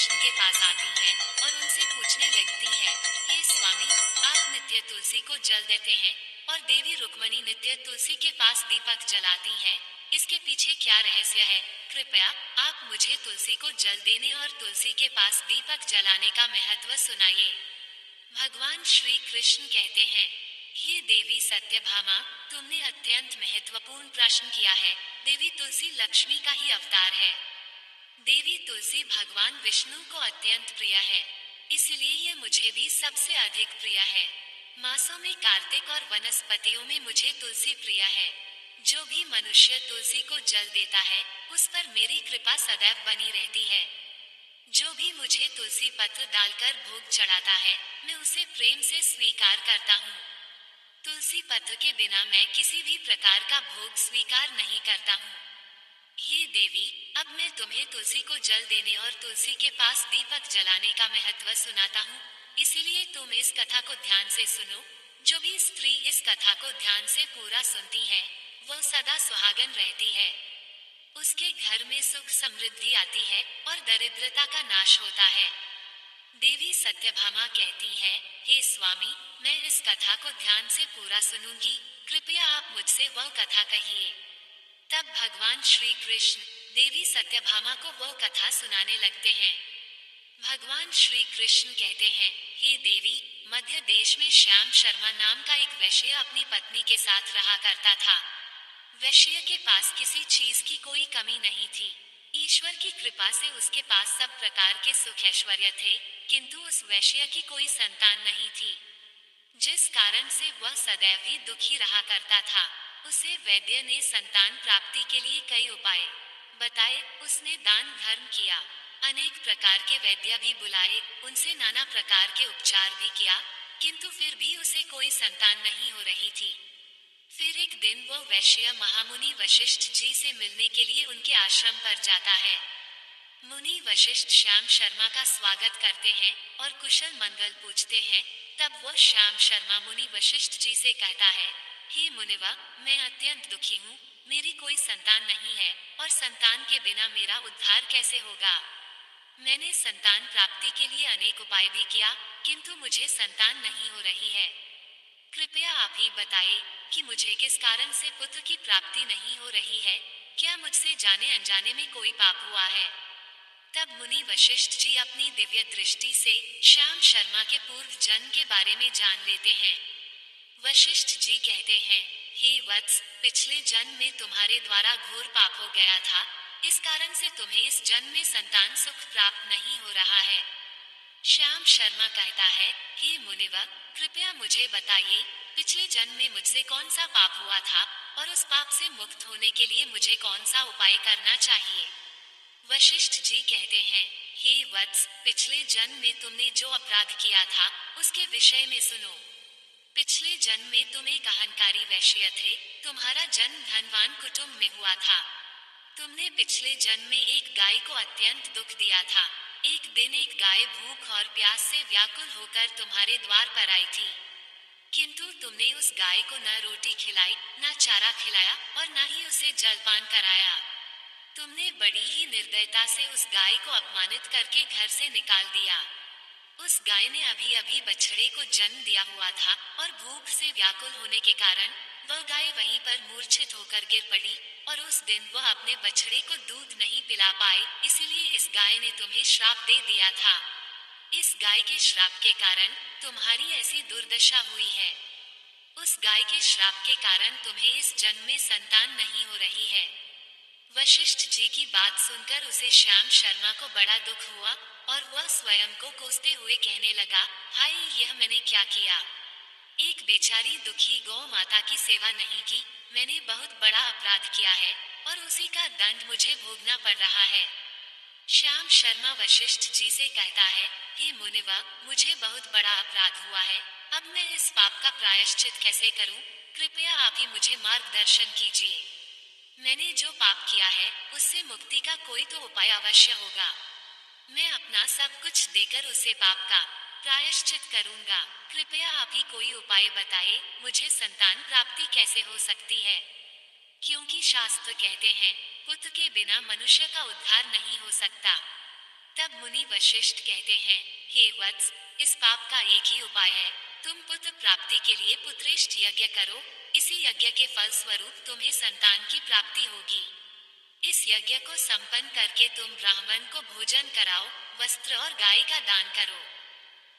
कृष्ण के पास आती है और उनसे पूछने लगती है, हे स्वामी, आप नित्य तुलसी को जल देते हैं और देवी रुक्मणी नित्य तुलसी के पास दीपक जलाती है, इसके पीछे क्या रहस्य है? कृपया आप मुझे तुलसी को जल देने और तुलसी के पास दीपक जलाने का महत्व सुनाइए। भगवान श्री कृष्ण कहते हैं, हे देवी सत्यभामा, तुमने अत्यंत महत्वपूर्ण प्रश्न किया है। देवी तुलसी लक्ष्मी का ही अवतार है। देवी तुलसी भगवान विष्णु को अत्यंत प्रिय है, इसलिए यह मुझे भी सबसे अधिक प्रिय है। मासों में कार्तिक और वनस्पतियों में मुझे तुलसी प्रिय है। जो भी मनुष्य तुलसी को जल देता है, उस पर मेरी कृपा सदैव बनी रहती है। जो भी मुझे तुलसी पत्र डालकर भोग चढ़ाता है, मैं उसे प्रेम से स्वीकार करता हूँ। तुलसी पत्र के बिना मैं किसी भी प्रकार का भोग स्वीकार नहीं करता हूँ। हे देवी, अब मैं तुम्हें तुलसी को जल देने और तुलसी के पास दीपक जलाने का महत्व सुनाता हूँ, इसीलिए तुम इस कथा को ध्यान से सुनो। जो भी स्त्री इस कथा को ध्यान से पूरा सुनती है, वह सदा सुहागन रहती है। उसके घर में सुख समृद्धि आती है और दरिद्रता का नाश होता है। देवी सत्यभामा कहती है, हे स्वामी, मैं इस कथा को ध्यान से पूरा सुनूंगी, कृपया आप मुझसे वह कथा कहिए। तब भगवान श्री कृष्ण देवी सत्यभामा को वह कथा सुनाने लगते हैं। भगवान श्री कृष्ण कहते हैं, हे देवी, मध्य देश में श्याम शर्मा नाम का एक वैश्य अपनी पत्नी के साथ रहा करता था। वैश्य के पास किसी चीज की कोई कमी नहीं थी। ईश्वर की कृपा से उसके पास सब प्रकार के सुख ऐश्वर्य थे, किंतु उस वैश्य की कोई संतान नहीं थी, जिस कारण से वह सदैव ही दुखी रहा करता था। उसे वैद्य ने संतान प्राप्ति के लिए कई उपाय बताए। उसने दान धर्म किया, अनेक प्रकार के वैद्य भी बुलाए, उनसे नाना प्रकार के उपचार भी किया, किंतु फिर भी उसे कोई संतान नहीं हो रही थी। फिर एक दिन वो वैश्य महामुनि वशिष्ठ जी से मिलने के लिए उनके आश्रम पर जाता है। मुनि वशिष्ठ श्याम शर्मा का स्वागत करते हैं और कुशल मंगल पूछते हैं। तब वो श्याम शर्मा मुनि वशिष्ठ जी से कहता है, हे मुनिवा, मैं अत्यंत दुखी हूँ, मेरी कोई संतान नहीं है और संतान के बिना मेरा उद्धार कैसे होगा। मैंने संतान प्राप्ति के लिए अनेक उपाय भी किया, किंतु मुझे संतान नहीं हो रही है। कृपया आप ही बताइए कि मुझे किस कारण से पुत्र की प्राप्ति नहीं हो रही है। क्या मुझसे जाने अनजाने में कोई पाप हुआ है? तब मुनि वशिष्ठ जी अपनी दिव्य दृष्टि से श्याम शर्मा के पूर्व जन्म के बारे में जान लेते हैं। वशिष्ठ जी कहते हैं, हे वत्स, पिछले जन्म में तुम्हारे द्वारा घोर पाप हो गया था, इस कारण से तुम्हें इस जन्म में संतान सुख प्राप्त नहीं हो रहा है। श्याम शर्मा कहता है, हे मुनिवर, कृपया मुझे बताइए, पिछले जन्म में मुझसे कौन सा पाप हुआ था और उस पाप से मुक्त होने के लिए मुझे कौन सा उपाय करना चाहिए। वशिष्ठ जी कहते हैं, हे वत्स, पिछले जन्म में तुमने जो अपराध किया था, उसके विषय में सुनो। पिछले जन्म में तुम एक अहंकारी वैश्य थे, तुम्हारा जन्म धनवान कुटुंब में हुआ था। तुमने पिछले जन्म में एक गाय को अत्यंत दुख दिया था। एक दिन एक गाय भूख और प्यास से व्याकुल होकर तुम्हारे द्वार पर आई थी, किंतु तुमने उस गाय को न रोटी खिलाई, न चारा खिलाया और न ही उसे जलपान कराया। तुमने बड़ी ही निर्दयता से उस गाय को अपमानित करके घर से निकाल दिया। उस गाय ने अभी अभी बछड़े को जन्म दिया हुआ था और भूख से व्याकुल होने के कारण वह गाय वहीं पर मूर्छित होकर गिर पड़ी और उस दिन वह अपने बछड़े को दूध नहीं पिला पाए, इसीलिए इस गाय ने तुम्हें श्राप दे दिया था। इस गाय के श्राप के कारण तुम्हारी ऐसी दुर्दशा हुई है। उस गाय के श्राप के कारण तुम्हें इस जन्म में संतान नहीं हो रही है। वशिष्ठ जी की बात सुनकर उसे श्याम शर्मा को बड़ा दुख हुआ और वह स्वयं को कोसते हुए कहने लगा, हाय, यह मैंने क्या किया। एक बेचारी दुखी गौ माता की सेवा नहीं की, मैंने बहुत बड़ा अपराध किया है और उसी का दंड मुझे भोगना पड़ रहा है। श्याम शर्मा वशिष्ठ जी से कहता है, हे मुनिवा, मुझे बहुत बड़ा अपराध हुआ है, अब मैं इस पाप का प्रायश्चित कैसे करूं? कृपया आप ही मुझे मार्गदर्शन कीजिए। मैंने जो पाप किया है, उससे मुक्ति का कोई तो उपाय अवश्य होगा। मैं अपना सब कुछ देकर उसे पाप का प्रायश्चित करूंगा। कृपया आप ही कोई उपाय बताइए, मुझे संतान प्राप्ति कैसे हो सकती है? क्योंकि शास्त्र कहते हैं, पुत्र के बिना मनुष्य का उद्धार नहीं हो सकता। तब मुनि वशिष्ठ कहते हैं, हे वत्स, इस पाप का एक ही उपाय है। तुम पुत्र प्राप्ति के लिए पुत्रेष्ठ यज्ञ करो। इसी यज्ञ के फल स्वरूप तुम्हें संतान की प्राप्ति होगी। इस यज्ञ को संपन्न करके तुम ब्राह्मण को भोजन कराओ, वस्त्र और गाय का दान करो।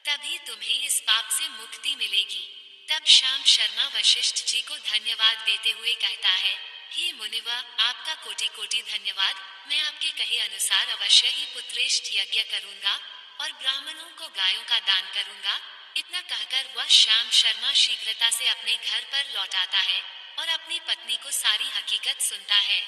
तभी तुम्हें इस पाप से मुक्ति मिलेगी। तब श्याम शर्मा वशिष्ठ जी को धन्यवाद देते हुए कहता है, हे मुनिवा, आपका कोटि कोटि धन्यवाद। मैं आपके कहे अनुसार अवश्य ही पुत्रेष्ठ यज्ञ करूंगा और ब्राह्मणों को गायों का दान करूंगा। इतना कहकर वह श्याम शर्मा शीघ्रता से अपने घर पर लौट आता है और अपनी पत्नी को सारी हकीकत सुनता है।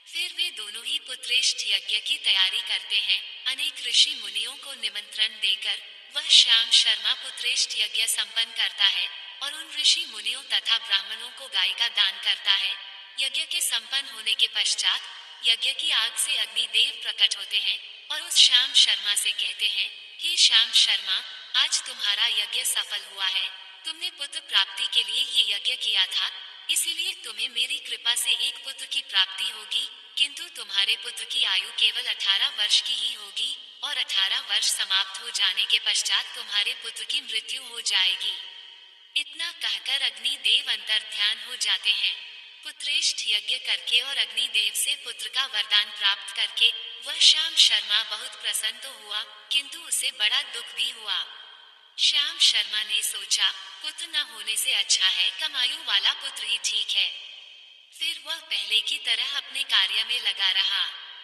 फिर वे दोनों ही पुत्रेष्ठ यज्ञ की तैयारी करते हैं। अनेक ऋषि मुनियों को निमंत्रण देकर वह श्याम शर्मा पुत्रेष्ठ यज्ञ संपन्न करता है और उन ऋषि मुनियों तथा ब्राह्मणों को गाय का दान करता है। यज्ञ के संपन्न होने के पश्चात यज्ञ की आग से अग्निदेव प्रकट होते हैं और उस श्याम शर्मा से कहते हैं, हे श्याम शर्मा, आज तुम्हारा यज्ञ सफल हुआ है। तुमने पुत्र प्राप्ति के लिए ये यज्ञ किया था, इसीलिए तुम्हें मेरी कृपा से एक पुत्र की प्राप्ति होगी। किंतु तुम्हारे पुत्र की आयु केवल 18 वर्ष की ही होगी और 18 वर्ष समाप्त हो जाने के पश्चात तुम्हारे पुत्र की मृत्यु हो जाएगी। इतना कहकर अग्निदेव अंतर्ध्यान हो जाते हैं। पुत्रेष्ठ यज्ञ करके और अग्निदेव से पुत्र का वरदान प्राप्त करके वह श्याम शर्मा बहुत प्रसन्न तो हुआ, किंतु उसे बड़ा दुख भी हुआ। श्याम शर्मा ने सोचा, पुत्र न होने से अच्छा है कमायु वाला पुत्र ही ठीक है। फिर वह पहले की तरह अपने कार्य में लगा रहा।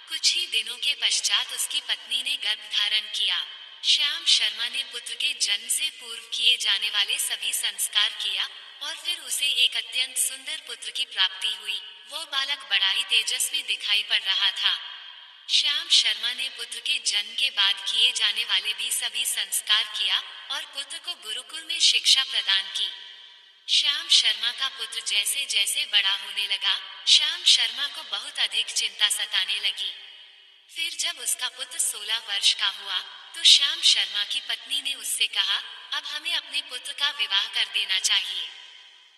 कुछ ही दिनों के पश्चात उसकी पत्नी ने गर्भ धारण किया। श्याम शर्मा ने पुत्र के जन्म से पूर्व किए जाने वाले सभी संस्कार किया और फिर उसे एक अत्यंत सुंदर पुत्र की प्राप्ति हुई। वो बालक बड़ा ही तेजस्वी दिखाई पड़ रहा था। श्याम शर्मा ने पुत्र के जन्म के बाद किए जाने वाले भी सभी संस्कार किया और पुत्र को गुरुकुल में शिक्षा प्रदान की। श्याम शर्मा का पुत्र जैसे जैसे बड़ा होने लगा, श्याम शर्मा को बहुत अधिक चिंता सताने लगी। फिर जब उसका पुत्र 16 वर्ष का हुआ तो श्याम शर्मा की पत्नी ने उससे कहा, अब हमें अपने पुत्र का विवाह कर देना चाहिए।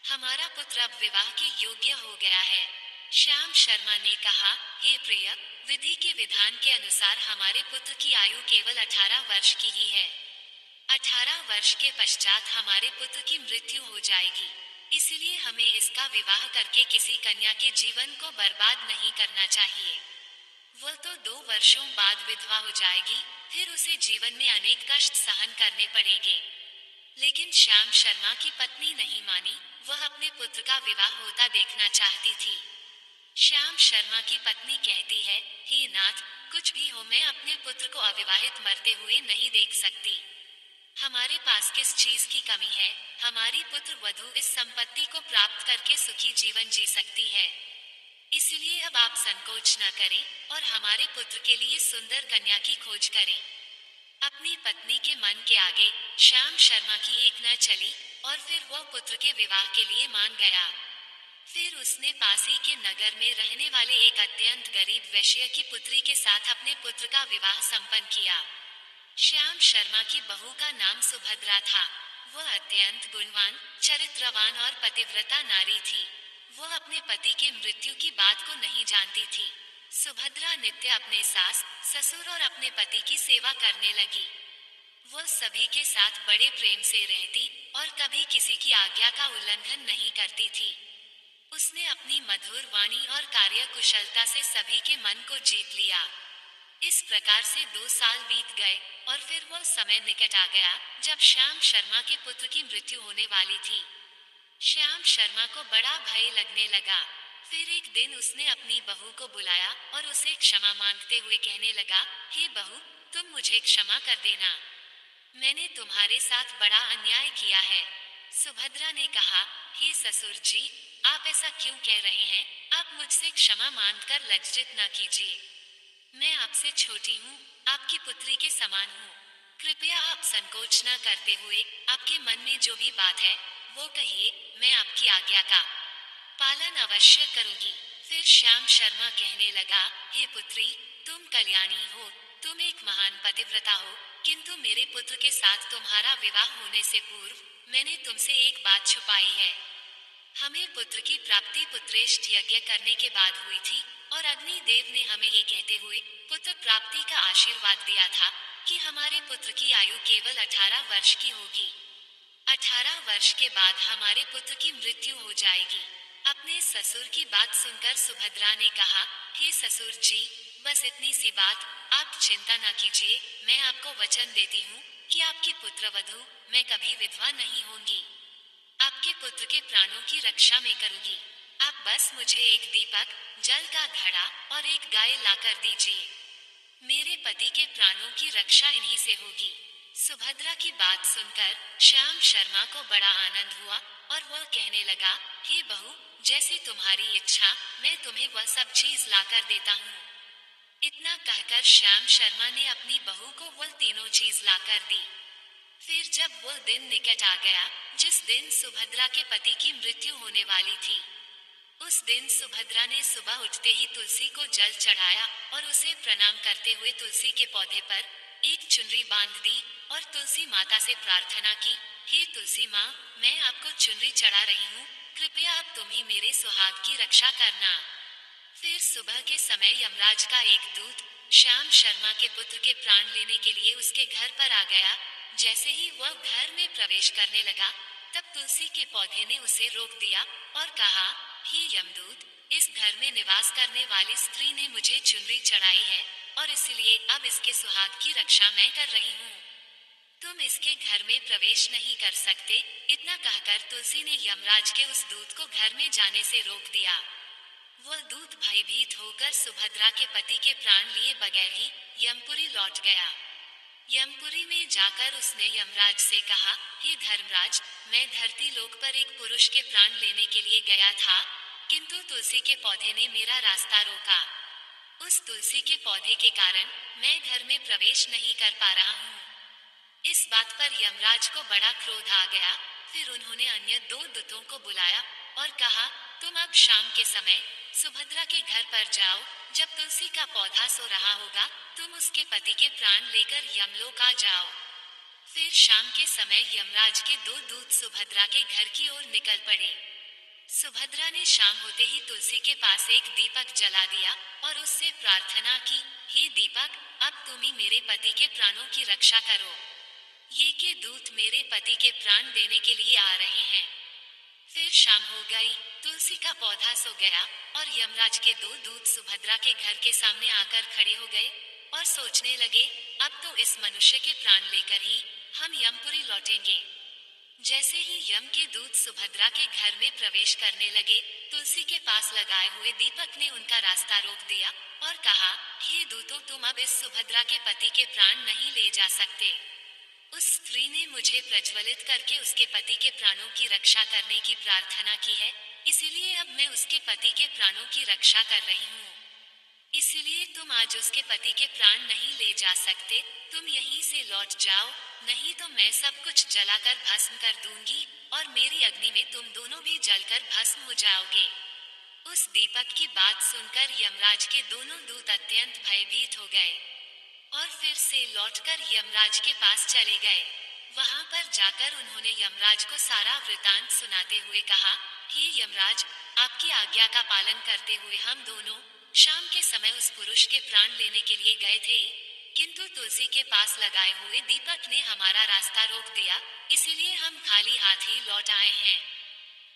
हमारा पुत्र अब विवाह के योग्य हो गया है। श्याम शर्मा ने कहा, हे प्रिय, विधि के विधान के अनुसार हमारे पुत्र की आयु केवल 18 वर्ष की ही है। 18 वर्ष के पश्चात हमारे पुत्र की मृत्यु हो जाएगी। इसलिए हमें इसका विवाह करके किसी कन्या के जीवन को बर्बाद नहीं करना चाहिए। वह तो 2 वर्षों बाद विधवा हो जाएगी, फिर उसे जीवन में अनेक कष्ट सहन करने पड़ेंगे। लेकिन श्याम शर्मा की पत्नी नहीं मानी, वह अपने पुत्र का विवाह होता देखना चाहती थी। श्याम शर्मा की पत्नी कहती है, हे नाथ, कुछ भी हो मैं अपने पुत्र को अविवाहित मरते हुए नहीं देख सकती। हमारे पास किस चीज की कमी है? हमारी पुत्र वधू इस संपत्ति को प्राप्त करके सुखी जीवन जी सकती है। इसलिए अब आप संकोच न करें और हमारे पुत्र के लिए सुंदर कन्या की खोज करें। अपनी पत्नी के मन के आगे श्याम शर्मा की एक न चली और फिर वह पुत्र के विवाह के लिए मान गया। फिर उसने पासी के नगर में रहने वाले एक अत्यंत गरीब वैश्य की पुत्री के साथ अपने पुत्र का विवाह संपन्न किया। श्याम शर्मा की बहू का नाम सुभद्रा था। वह अत्यंत गुणवान, चरित्रवान और पतिव्रता नारी थी। वह अपने पति के मृत्यु की बात को नहीं जानती थी। सुभद्रा नित्य अपने सास, ससुर और अपने पति की सेवा करने लगी। वह सभी के साथ बड़े प्रेम से रहती और कभी किसी की आज्ञा का उल्लंघन नहीं करती थी। उसने अपनी मधुर वाणी और कार्य कुशलता से सभी के मन को जीत लिया। इस प्रकार से 2 साल बीत गए और फिर वह समय निकट आ गया जब श्याम शर्मा के पुत्र की मृत्यु होने वाली थी। श्याम शर्मा को बड़ा भय लगने लगा। फिर एक दिन उसने अपनी बहू को बुलाया और उसे क्षमा मांगते हुए कहने लगा, हे बहू, तुम मुझे क्षमा कर देना। मैंने तुम्हारे साथ बड़ा अन्याय किया है। सुभद्रा ने कहा, हे ससुर जी, आप ऐसा क्यों कह रहे हैं? आप मुझसे क्षमा मांगकर लज्जित न कीजिए। मैं आपसे छोटी हूँ, आपकी पुत्री के समान हूँ। कृपया आप संकोच न करते हुए आपके मन में जो भी बात है वो कहिए, मैं आपकी आज्ञा का पालन अवश्य करूंगी। फिर श्याम शर्मा कहने लगा, हे पुत्री, तुम कल्याणी हो, तुम एक महान पतिव्रता हो, किंतु मेरे पुत्र के साथ तुम्हारा विवाह होने से पूर्व मैंने तुमसे एक बात छुपाई है। हमें पुत्र की प्राप्ति पुत्रेष्ठ यज्ञ करने के बाद हुई थी और अग्नि देव ने हमें ये कहते हुए पुत्र प्राप्ति का आशीर्वाद दिया था कि हमारे पुत्र की आयु केवल 18 वर्ष की होगी। 18 वर्ष के बाद हमारे पुत्र की मृत्यु हो जाएगी। अपने ससुर की बात सुनकर सुभद्रा ने कहा, हे ससुर जी, बस इतनी सी बात, आप चिंता न कीजिए। मैं आपको वचन देती हूँ कि आपकी पुत्रवधू मैं कभी विधवा नहीं होंगी। आपके पुत्र के प्राणों की रक्षा मैं करूंगी। आप बस मुझे एक दीपक, जल का घड़ा और एक गाय लाकर दीजिए। मेरे पति के प्राणों की रक्षा इन्हीं से होगी। सुभद्रा की बात सुनकर श्याम शर्मा को बड़ा आनंद हुआ और वह कहने लगा, हे बहू, जैसी तुम्हारी इच्छा, मैं तुम्हें वह सब चीज लाकर देता हूँ। इतना कहकर श्याम शर्मा ने अपनी बहू को वह तीनों चीज लाकर दी। फिर जब वह दिन निकट आ गया जिस दिन सुभद्रा के पति की मृत्यु होने वाली थी, उस दिन सुभद्रा ने सुबह उठते ही तुलसी को जल चढ़ाया और उसे प्रणाम करते हुए तुलसी के पौधे पर एक चुनरी बांध दी और तुलसी माता से प्रार्थना की, हे तुलसी माँ, मैं आपको चुनरी चढ़ा रही हूँ, कृपया अब तुम ही मेरे सुहाग की रक्षा करना। फिर सुबह के समय यमराज का एक दूत श्याम शर्मा के पुत्र के प्राण लेने के लिए उसके घर पर आ गया। जैसे ही वह घर में प्रवेश करने लगा, तब तुलसी के पौधे ने उसे रोक दिया और कहा, हे यमदूत, इस घर में निवास करने वाली स्त्री ने मुझे चुनरी चढ़ाई है और इसलिए अब इसके सुहाग की रक्षा मैं कर रही हूँ। तुम इसके घर में प्रवेश नहीं कर सकते। इतना कहकर तुलसी ने यमराज के उस दूत को घर में जाने से रोक दिया। वह दूत भयभीत होकर सुभद्रा के पति के प्राण लिए बगैर ही यमपुरी लौट गया। यमपुरी में जाकर उसने यमराज से कहा, हे धर्मराज, मैं धरती लोक पर एक पुरुष के प्राण लेने के लिए गया था, किंतु तुलसी के पौधे ने मेरा रास्ता रोका। उस तुलसी के पौधे के कारण मैं घर में प्रवेश नहीं कर पा रहा हूँ। इस बात पर यमराज को बड़ा क्रोध आ गया। फिर उन्होंने अन्य दो दूतों को बुलाया और कहा, तुम अब शाम के समय सुभद्रा के घर पर जाओ। जब तुलसी का पौधा सो रहा होगा, तुम उसके पति के प्राण लेकर यमलोक आ जाओ। फिर शाम के समय यमराज के दो दूत सुभद्रा के घर की ओर निकल पड़े। सुभद्रा ने शाम होते ही तुलसी के पास एक दीपक जला दिया और उससे प्रार्थना की, हे दीपक, अब तुम ही मेरे पति के प्राणों की रक्षा करो। ये के दूत मेरे पति के प्राण देने के लिए आ रहे हैं। फिर शाम हो गई, तुलसी का पौधा सो गया और यमराज के दो दूत सुभद्रा के घर के सामने आकर खड़े हो गए और सोचने लगे, अब तो इस मनुष्य के प्राण लेकर ही हम यमपुरी लौटेंगे। जैसे ही यम के दूत सुभद्रा के घर में प्रवेश करने लगे, तुलसी के पास लगाए हुए दीपक ने उनका रास्ता रोक दिया और कहा, हे दूतों, तुम अब इस सुभद्रा के पति के प्राण नहीं ले जा सकते। उस स्त्री ने मुझे प्रज्वलित करके उसके पति के प्राणों की रक्षा करने की प्रार्थना की है, इसीलिए अब मैं उसके पति के प्राणों की रक्षा कर रही हूँ। इसलिए तुम आज उसके पति के प्राण नहीं ले जा सकते। तुम यहीं से लौट जाओ, नहीं तो मैं सब कुछ जलाकर भस्म कर दूंगी और मेरी अग्नि में तुम दोनों भी जलकर भस्म हो जाओगे। उस दीपक की बात सुनकर यमराज के दोनों दूत अत्यंत भयभीत हो गए और फिर से लौटकर यमराज के पास चले गए। वहां पर जाकर उन्होंने यमराज को सारा वृतांत सुनाते हुए कहा, हे यमराज, आपकी आज्ञा का पालन करते हुए हम दोनों शाम के समय उस पुरुष के प्राण लेने के लिए गए थे, किंतु तुलसी के पास लगाए हुए दीपक ने हमारा रास्ता रोक दिया, इसीलिए हम खाली हाथ ही लौट आए हैं।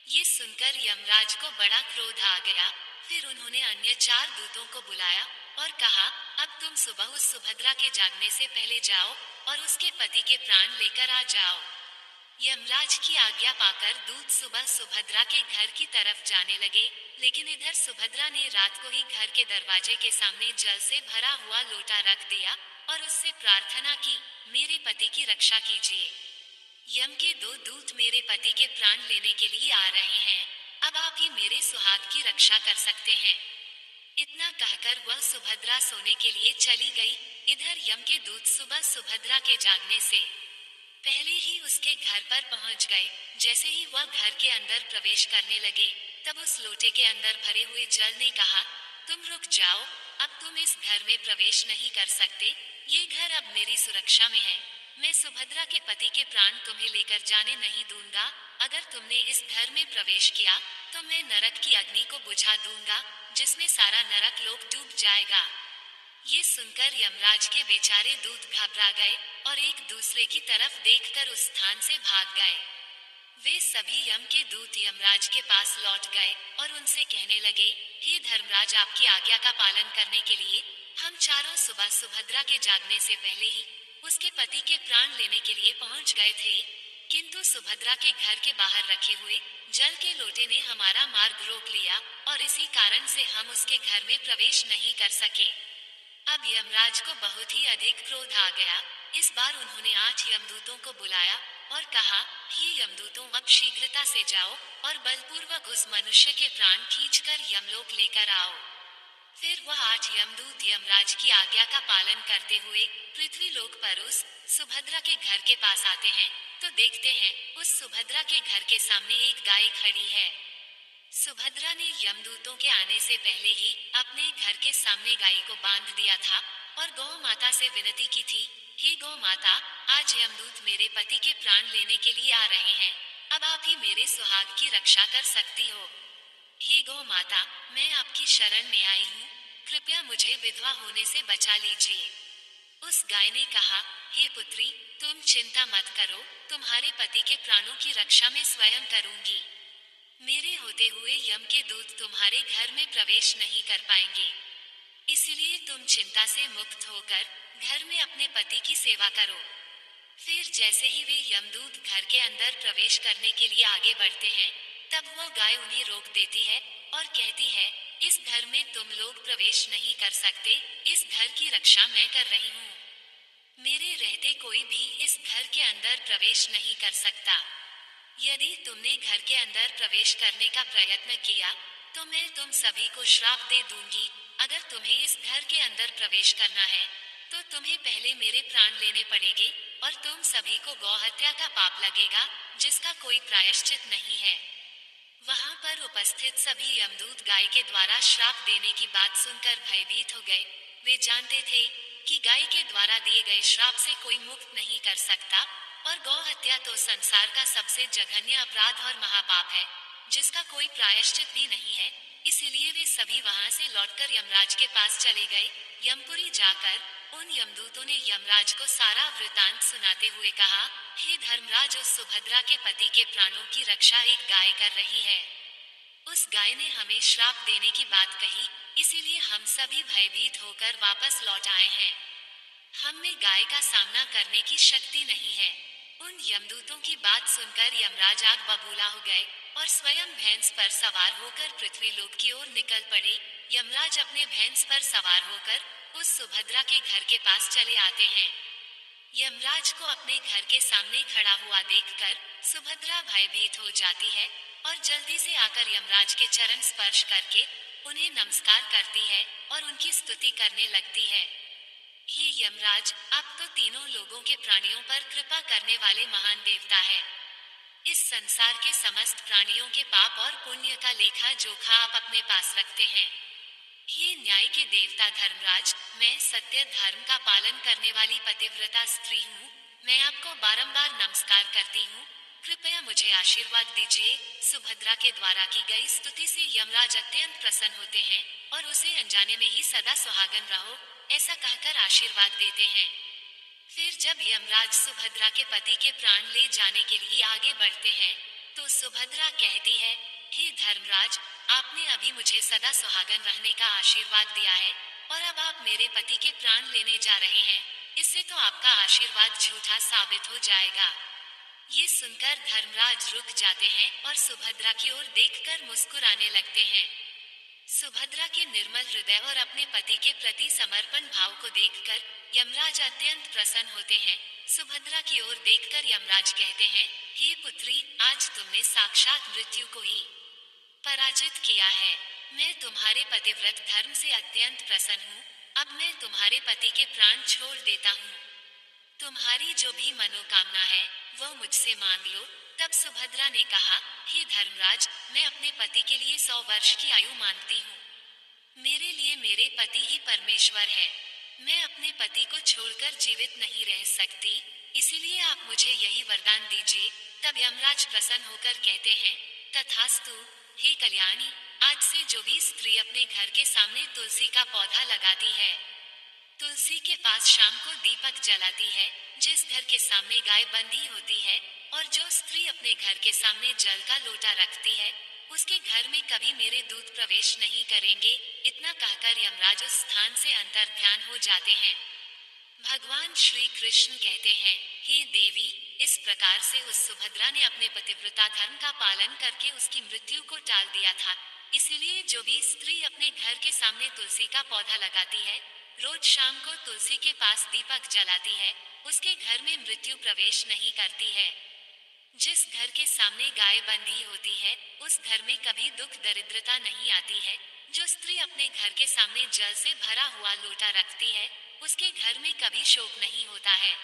ये सुनकर यमराज को बड़ा क्रोध आ गया। फिर उन्होंने अन्य चार दूतों को बुलाया और कहा, अब तुम सुबह उस सुभद्रा के जागने से पहले जाओ और उसके पति के प्राण लेकर आ जाओ। यमराज की आज्ञा पाकर दूत सुबह सुभद्रा के घर की तरफ जाने लगे, लेकिन इधर सुभद्रा ने रात को ही घर के दरवाजे के सामने जल से भरा हुआ लोटा रख दिया और उससे प्रार्थना की, मेरे पति की रक्षा कीजिए। यम के दो दूत मेरे पति के प्राण लेने के लिए आ रहे हैं, अब आप ही मेरे सुहाग की रक्षा कर सकते हैं। इतना कहकर वह सुभद्रा सोने के लिए चली गई। इधर यम के दूत सुबह सुभद्रा के जागने से पहले ही उसके घर पर पहुंच गए। जैसे ही वह घर के अंदर प्रवेश करने लगे, तब उस लोटे के अंदर भरे हुए जल ने कहा, तुम रुक जाओ, अब तुम इस घर में प्रवेश नहीं कर सकते। ये घर अब मेरी सुरक्षा में है। मैं सुभद्रा के पति के प्राण तुम्हें लेकर जाने नहीं दूंगा। अगर तुमने इस घर में प्रवेश किया तो मैं नरक की अग्नि को बुझा दूंगा जिसमें सारा नरक लोक डूब जाएगा। ये सुनकर यमराज के बेचारे दूत घबरा गए और एक दूसरे की तरफ देखकर उस स्थान से भाग गए। वे सभी यम के दूत यमराज के पास लौट गए और उनसे कहने लगे, हे धर्मराज, आपकी आज्ञा का पालन करने के लिए हम चारों सुबह सुभद्रा के जागने से पहले ही उसके पति के प्राण लेने के लिए पहुंच गए थे, किंतु सुभद्रा के घर के बाहर रखे हुए जल के लोटे ने हमारा मार्ग रोक लिया और इसी कारण से हम उसके घर में प्रवेश नहीं कर सके। अब यमराज को बहुत ही अधिक क्रोध आ गया। इस बार उन्होंने 8 यमदूतों को बुलाया और कहा, हे यमदूतों, अब शीघ्रता से जाओ और बलपूर्वक उस मनुष्य के प्राण खींचकर यमलोक लेकर आओ। फिर वह 8 यमदूत यमराज की आज्ञा का पालन करते हुए पृथ्वी लोक पर उस सुभद्रा के घर के पास आते हैं, तो देखते हैं उस सुभद्रा के घर के सामने एक गाय खड़ी है। सुभद्रा ने यमदूतों के आने से पहले ही अपने घर के सामने गाय को बांध दिया था और गौ माता से विनती की थी, हे गौ माता, आज यमदूत मेरे पति के प्राण लेने के लिए आ रहे हैं, अब आप ही मेरे सुहाग की रक्षा कर सकती हो। हे गौ माता, मैं आपकी शरण में आई हूँ, कृपया मुझे विधवा होने से बचा लीजिए। उस गाय ने कहा, हे पुत्री, तुम चिंता मत करो, तुम्हारे पति के प्राणों की रक्षा मैं स्वयं करूंगी। मेरे होते हुए यम के दूत तुम्हारे घर में प्रवेश नहीं कर पाएंगे, इसलिए तुम चिंता से मुक्त होकर घर में अपने पति की सेवा करो। फिर जैसे ही वे यमदूत घर के अंदर प्रवेश करने के लिए आगे बढ़ते हैं, तब वो गाय उन्हें रोक देती है और कहती है, इस घर में तुम लोग प्रवेश नहीं कर सकते, इस घर की रक्षा मैं कर रही हूँ। मेरे रहते कोई भी इस घर के अंदर प्रवेश नहीं कर सकता। यदि तुमने घर के अंदर प्रवेश करने का प्रयत्न किया, तो मैं तुम सभी को श्राप दे दूंगी। अगर तुम्हें इस घर के अंदर प्रवेश करना है, तो तुम्हें पहले मेरे प्राण लेने पड़ेंगे और तुम सभी को गौहत्या का पाप लगेगा, जिसका कोई प्रायश्चित नहीं है। वहां पर उपस्थित सभी यमदूत गाय के द्वारा श्राप देने की बात सुनकर भयभीत हो गए। वे जानते थे कि गाय के द्वारा दिए गए श्राप से कोई मुक्त नहीं कर सकता और गौ हत्या तो संसार का सबसे जघन्य अपराध और महापाप है, जिसका कोई प्रायश्चित भी नहीं है। इसीलिए वे सभी वहां से लौटकर यमराज के पास चले गए। यमपुरी जाकर उन यमदूतों ने यमराज को सारा वृतांत सुनाते हुए कहा, हे धर्मराज, उस सुभद्रा के पति के प्राणों की रक्षा एक गाय कर रही है। उस गाय ने हमें श्राप देने की बात कही, इसीलिए हम सभी भयभीत होकर वापस लौट आए हैं। हम में गाय का सामना करने की शक्ति नहीं है। उन यमदूतों की बात सुनकर यमराज आग बबूला हो गए और स्वयं भैंस पर सवार होकर पृथ्वी लोक की ओर निकल पड़े। यमराज अपने भैंस पर सवार होकर उस सुभद्रा के घर के पास चले आते हैं। यमराज को अपने घर के सामने खड़ा हुआ देखकर सुभद्रा भयभीत हो जाती है और जल्दी से आकर यमराज के चरण स्पर्श करके उन्हें नमस्कार करती है और उनकी स्तुति करने लगती है। हे यमराज, आप तो तीनों लोगों के प्राणियों पर कृपा करने वाले महान देवता है। इस संसार के समस्त प्राणियों के पाप और पुण्य का लेखा जोखा आप अपने पास रखते हैं। हे न्याय के देवता धर्मराज, मैं सत्य धर्म का पालन करने वाली पतिव्रता स्त्री हूँ। मैं आपको बारंबार नमस्कार करती हूँ, कृपया मुझे आशीर्वाद दीजिए। सुभद्रा के द्वारा की गई स्तुति से यमराज अत्यंत प्रसन्न होते हैं और उसे अनजाने में ही सदा सुहागन रहो ऐसा कहकर आशीर्वाद देते हैं। फिर जब यमराज सुभद्रा के पति के प्राण ले जाने के लिए आगे बढ़ते हैं, तो सुभद्रा कहती है, हे धर्मराज, आपने अभी मुझे सदा सुहागन रहने का आशीर्वाद दिया है और अब आप मेरे पति के प्राण लेने जा रहे हैं, इससे तो आपका आशीर्वाद झूठा साबित हो जाएगा। ये सुनकर धर्मराज रुक जाते हैं और सुभद्रा की ओर देखकर मुस्कुराने लगते हैं। सुभद्रा के निर्मल हृदय और अपने पति के प्रति समर्पण भाव को देखकर यमराज अत्यंत प्रसन्न होते हैं। सुभद्रा की ओर देखकर यमराज कहते हैं, हे पुत्री, आज तुमने साक्षात मृत्यु को ही पराजित किया है। मैं तुम्हारे पतिव्रत धर्म से अत्यंत प्रसन्न हूँ। अब मैं तुम्हारे पति के प्राण छोड़ देता हूँ। तुम्हारी जो भी मनोकामना है वो मुझसे मांग लो। तब सुभद्रा ने कहा, हे धर्मराज, मैं अपने पति के लिए 100 वर्ष की आयु मांगती हूँ। मेरे लिए मेरे पति ही परमेश्वर है। मैं अपने पति को छोड़कर जीवित नहीं रह सकती, इसीलिए आप मुझे यही वरदान दीजिए। तब यमराज प्रसन्न होकर कहते हैं, तथास्तु, हे कल्याणी, आज से जो भी स्त्री अपने घर के सामने तुलसी का पौधा लगाती है, तुलसी के पास शाम को दीपक जलाती है, जिस घर के सामने गाय बंधी होती है, और जो स्त्री अपने घर के सामने जल का लोटा रखती है, उसके घर में कभी मेरे दूत प्रवेश नहीं करेंगे। इतना कहकर यमराज उस स्थान से अंतर ध्यान हो जाते हैं। भगवान श्री कृष्ण कहते हैं, हे देवी, इस प्रकार से उस सुभद्रा ने अपने पतिव्रता धर्म का पालन करके उसकी मृत्यु को टाल दिया था। इसीलिए जो भी स्त्री अपने घर के सामने तुलसी का पौधा लगाती है, रोज शाम को तुलसी के पास दीपक जलाती है, उसके घर में मृत्यु प्रवेश नहीं करती है। जिस घर के सामने गाय बंधी होती है, उस घर में कभी दुख दरिद्रता नहीं आती है। जो स्त्री अपने घर के सामने जल से भरा हुआ लोटा रखती है, उसके घर में कभी शोक नहीं होता है।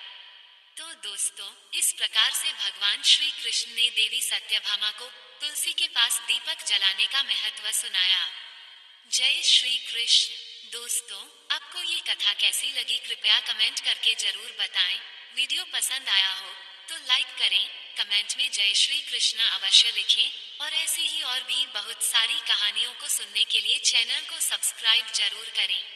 तो दोस्तों, इस प्रकार से भगवान श्री कृष्ण ने देवी सत्यभामा को तुलसी के पास दीपक जलाने का महत्व सुनाया। जय श्री कृष्ण। दोस्तों, आपको ये कथा कैसी लगी कृपया कमेंट करके जरूर बताएं। वीडियो पसंद आया हो तो लाइक करें, कमेंट में जय श्री कृष्ण अवश्य लिखें और ऐसी ही और भी बहुत सारी कहानियों को सुनने के लिए चैनल को सब्सक्राइब जरूर करें।